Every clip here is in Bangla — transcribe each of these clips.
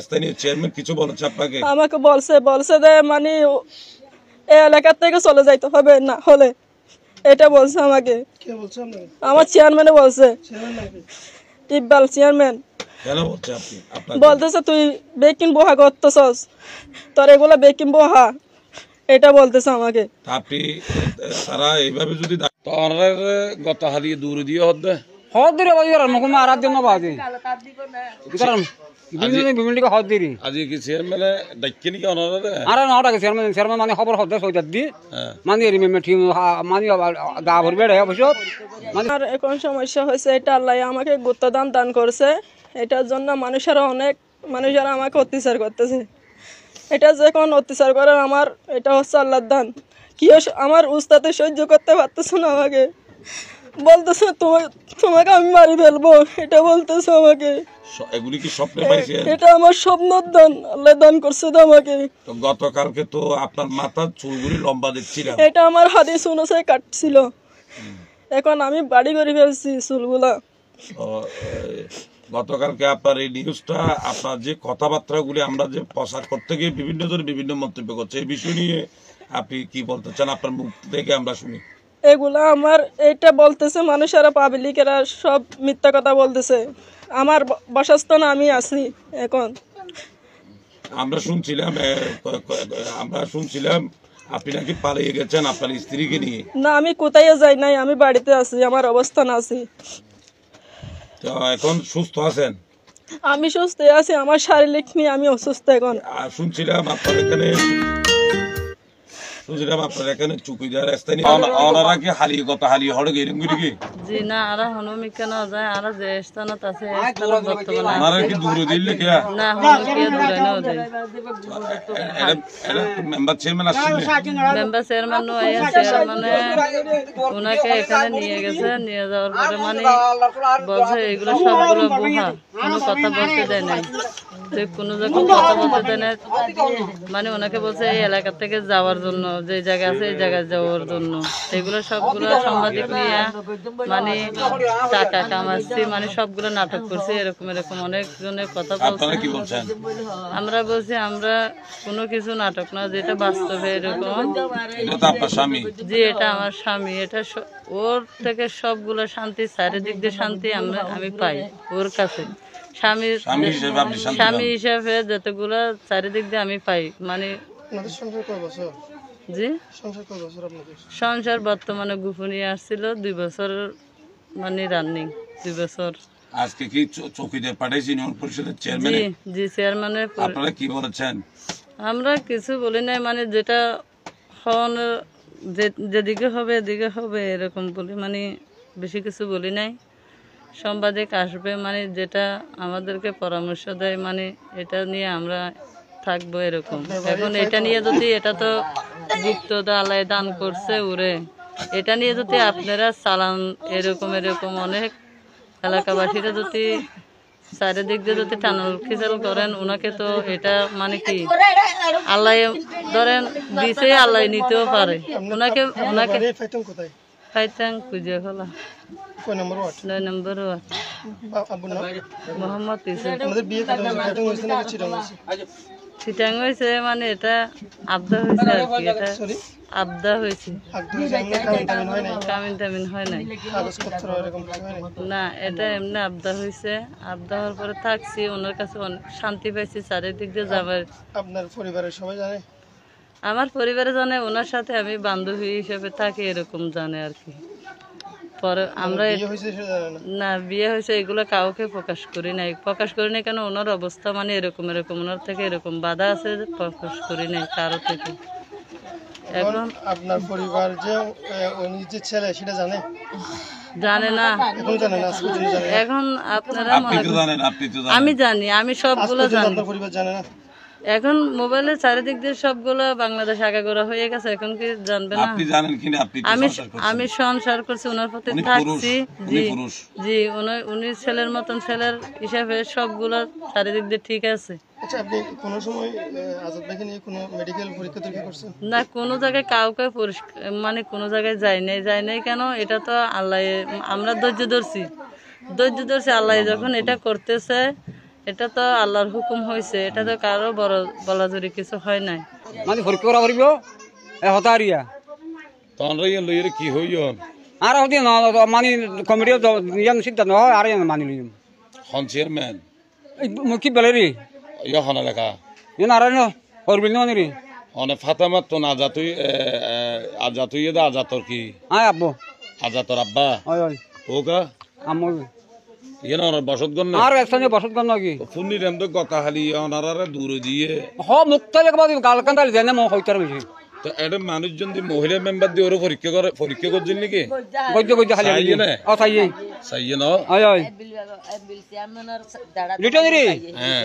স্থানীয় চেয়ারম্যান কিছু বলেছে আপনাকে? আমাকে বলছে যে মানে এই এলাকা থেকে চলে যাইতে হবে না হলে, এটা বলছে আমাকে। কে বলছে আপনাকে? আমার চেয়ারম্যানে বলছে, চেয়ারম্যান নাকি? ইকবাল চেয়ারম্যান। কেন বলছে আপনি? বলতেছে তুই বেকিং বহা করতেছস, তোর এগুলা বেকিং বহা, এটা বলতেছে আমাকে। আপনি তারা এইভাবে যদি গত হারিয়ে দূরে দিয়ে হদ্দে হদ্দিরে বাজির নকুমা আরাধ্য না বাজি কারণ বিমিলিকে হদ্দিরি আজি কি চেয়ারম্যান ডাক্কে নাকি ওনারা? আরে নটা চেয়ারম্যান মানে খবর হদ্দে সইদার দি মানে এরি মেটি মানে গা ভরবে রে অবশ্য মানে। আর এখন সমস্যা হয়েছে এটা আল্লাহ আমাকে গুপ্তদান দান করছে, এটার জন্য মানুষেরা আমাকে অত্যাচার করতেছে। এটা যখন অত্যাচার করে আমার, এটা হচ্ছে আল্লাহর দান। কি আমার উস্তাদে সহ্য করতে পারতেছে না, আমাকে বলতেছে তোমাকে আমি মারি ফেলবো, এটা বলতেছে আমাকে। এগুলি কি স্বপ্নে পাইছেন? এটা আমার স্বপ্নের দান, আল্লাহ দান করছে তো আমাকে। তো গতকালকে তো আপনার মাথার চুলগুলি লম্বা দেখছিলাম, এটা আমার হাদিস অনুযায়ী কাটছিল, এখন আমি বাড়ি করে ফেলছি চুলগুলা। গতকালকে আপনার এই নিউজটা, আপনার যে কথাবার্তাগুলি আমরা যে প্রচার করতে গিয়ে বিভিন্ন জন বিভিন্ন মন্তব্য করছে, এই বিষয় নিয়ে আপনি কি বলতে চান? আপনার মুখ থেকে আমরা শুনি। এগুলা আমার এটা বলতেছে মানুষেরা, পাবলিকেরা সব মিথ্যা কথা বলতেছে। আমার বাসস্থানে আমি আছি এখন। আমরা শুনছিলাম আপনি নাকি পালিয়ে গেছেন আপনার স্ত্রীকে নিয়ে। না, আমি কোথায় যাই নাই, আমি বাড়িতে আছি, আমার অবস্থান আছি। তো এখন সুস্থ আছেন? আমি সুস্থ আছি, আমার শারীরিক নিয়ে আমি অসুস্থ এখন। শুনছিলাম আপনার এখানে চুকিদার স্থানীয় ওনারা কি হারিয়ে হড়ে গেরুম গুলি কি? জি না, আরা হনুমিক কেন যায়, আরা যে স্থানত আছে বর্তমানে ওনারা কি দূরে দিলে কি না, হনুমিকে দূরে না ওদের মেম্বার চেয়ারম্যান আসছিল, মেম্বার চেয়ারম্যান চেয়ারম্যানে ওনাকে এখানে নিয়ে গেছে। নিয়ে যাওয়ার পরে মানে বলছে এগুলো সবগুলো বোহা, কোনো কথা বলতে দেয় নাই, কোনো যখন কথা বলতে দেয় না, মানে ওনাকে বলছে এই এলাকা থেকে যাওয়ার জন্য, যে জায়গা আছে এই জায়গায় যাওয়ার জন্য। এগুলো সবগুলো সাংবাদিক নিয়ে মানে টাকা কামাচ্ছি, মানে সবগুলো নাটক করছি, এরকম অনেক জনের কথা বলছে। আমরা বলছি আমরা কোনো কিছু নাটক না, যেটা বাস্তবে এরকম। জি, এটা আমার স্বামী, এটা ওর থেকে সবগুলো শান্তি, চারিদিক দিয়ে শান্তি আমি পাই ওর কাছে। স্বামী হিসাবে যতগুলো চারিদিক দিয়ে আমি পাই, মানে জি সংসার বর্তমানে গোপনীয় আসছিল 2 বছর, মানে রানিং 2 বছর। আজকে কি চৌকিদার পাঠাইছি ইউনিয়ন পরিষদের চেয়ারম্যান? জি চেয়ারম্যানের। আপনারা কি বলেছেন? আমরা কিছু বলি নাই, মানে যেটা হন যেদিকে হবে এদিকে হবে এরকম বলি, মানে বেশি কিছু বলি নাই। সাংবাদিক আসবে, মানে যেটা আমাদেরকে পরামর্শ দেয়, মানে এটা নিয়ে আমরা থাকবো এরকম। এখন এটা নিয়ে যদি, এটা তো গুপ্ত আল্লাহ দান করছে ওরে, এটা নিয়ে যদি আপনারা চালান এরকম অনেক এলাকাবাসীরা যদি চারিদিক দিয়ে যদি টানাল খিচাল করেন ওনাকে, তো এটা মানে কি আল্লাহ ধরেন দিছে, আল্লাহ নিতেও পারে ওনাকে। ফাইতাং খুঁজে ফেলা 9 নম্বর ওয়ার্ড, মোহাম্মদ চিটাং হয়েছে, মানে এটা আবদা হয়েছে আর কি, এটা আবদা হয়েছে, কামিন টামিন হয় নাই না, এটা এমনি আবদা হয়েছে। আবদা হওয়ার পরে থাকছি, ওনার কাছে অনেক শান্তি পাইছি, চারিদিক দিয়ে যাবার। আপনার পরিবারের সবাই জানে? আমার পরিবারে জানে, ওনার সাথে আমি বান্ধবী হিসেবে থাকি এরকম জানে আর কি। পরে আমরা না বিয়ে হয়েছে এগুলো কাউকে প্রকাশ করি নাই কেন, ওনার অবস্থা মানে এরকম ওনার থেকে এরকম বাধা আছে, প্রকাশ করি নাই কারো থেকে। এখন আপনার পরিবার যে উনি যে ছেলে সেটা জানে না, এখন আপনারা আমি জানি, আমি সবগুলো জানি। এখন মোবাইলের চারিদিক দিয়ে সবগুলো বাংলাদেশ আগাগোড়া হয়ে গেছে, এখন কি জানবে না? আমি সংসার করছি, ওনার প্রতি থাকছি। জি উনি ছেলের মতন, ছেলের হিসাবে সবগুলো চারিদিক দিয়ে ঠিক আছে। না, কোনো জায়গায় কাউকে মানে কোনো জায়গায় যাই নাই কেন, এটা তো আল্লাহ, আমরা ধৈর্য ধরছি আল্লাহ যখন এটা করতেছে, এটা তো আল্লাহর হুকুম হয়েছে, এটা তো কারো বড় বলা জরুরি কিছু হয় নাই। মানে পরীক্ষা করা পারিব হতারিয়া তখন লইয়ের কি হইয়ন আর হতে না মানে কমিটি ইয়ান সিদ্ধান্ত হয় আর ইয়ান মানি লইম হন চেয়ারম্যান কি বলে রে ইয়া হন এলাকা ইয়ান আর না করবিল না রে অনে ফাতেমাত তো আজাতুই আজাতুই দা আজাতর কি আয় আব্বু আজাতর আব্বা ওই ওই ওকা আম্মু ইয়েন ওর বসত গন না আর স্থানীয় বসত গণ নাকি ফুন্নি রেম তো গতাহালি ওনারারে দূরে দিয়ে হ মুক্তালে কবা গাল কান্দাল জানে মো হইতার বেশি তো এটা মানুষজন দি মহিলা মেম্বার দিয়ে ওর পরীক্ষা করছেন নাকি গজ্জ গজ্জ খালি চাইয়ে না ও চাইয়ে চাইয়ে ন ওই ওই রিটার্ন রে হ্যাঁ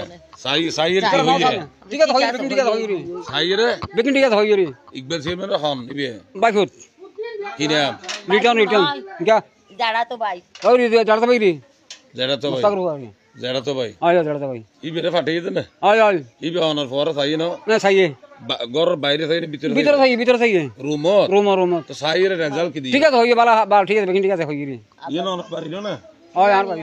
চাইয়ের কি হইয়ে ঠিক আছে হই বেকিন ঠিক আছে হই রে চাইয়ে রে বেকিন ঠিক আছে হই রে ইকবাল চেয়ারম্যান হন নিবে বাইফুট কি নাম রিটার্ন গা জাড়া তো ভাই ওই রে জাড়া ভাই রে জেরা তো ভাই মুস্তাক রুয়ারি জেরা তো ভাই আয় জাড়া ভাই ইবেরে ফাটিয়ে দেন আয় আয় ইবে অনার পর চাইয়ে ন না চাইয়ে ঘরের বাইরে চাইয়ে ভিতরে চাইয়ে রুমত রুম তো চাইয়ের রেজাল্ট কি দিয়ে ঠিক আছে হই বালা বাল ঠিক আছে বেকিন ঠিক আছে হই রে ইয়ে না পারিল না ওই আর ভাই